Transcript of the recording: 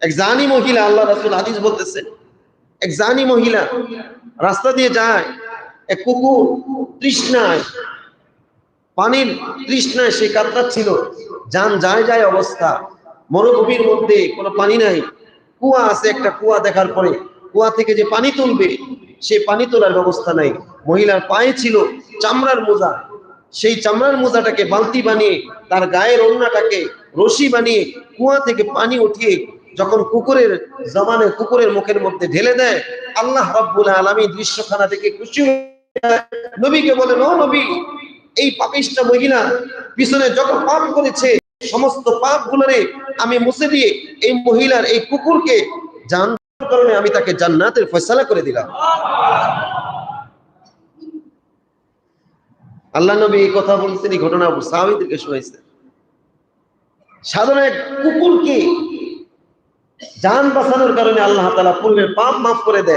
এক জানি মহিলা, আল্লাহ রাসূল হাদিস বলতেছে, এক জানি মহিলা রাস্তা দিয়ে যায়, এক কুকুর তৃষ্ণায়, পানির তৃষ্ণায় সে কাতরাচ্ছিল, জান যায় যায় অবস্থা, মরুভূমির মধ্যে কোনো পানি নাই, কুয়া আছে, একটা কুয়া দেখার পরে কুয়া থেকে যে পানি তুলবে সে পানি তোলার ব্যবস্থা নাই। মহিলার পায়ে ছিল চামড়ার মোজা, সেই চামড়ার মোজাটাকে বালতি বানিয়ে তার গায়ের ওড়নাটাকে রশি বানিয়ে কুয়া থেকে পানি উঠিয়ে যখন কুকুরের জমানে কুকুরের মুখের মধ্যে ঢেলে দেয়, আল্লাহ রাব্বুল আলামিন দৃশ্যখানা থেকে খুশি হয়ে নবীকে বলেন, ও নবী, এই পাপিষ্ঠ মহিলা পিছনে যত পাপ করেছে সমস্ত পাপ গুলোরে আমি মুছে দিয়ে এই মহিলার এই কুকুরকে জান্নাতের কারণে আমি তাকে জান্নাতের ফয়সালা করে দিলাম। আল্লাহ নবী এই কথা বলছেন, এই ঘটনা সাহাবীদেরকে শোনাইছেন। সাধারণ এক কুকুরকে জান বাঁচানোর কারণে আল্লাহ তাআলা পূর্বের পাপ মাফ করে দেয়।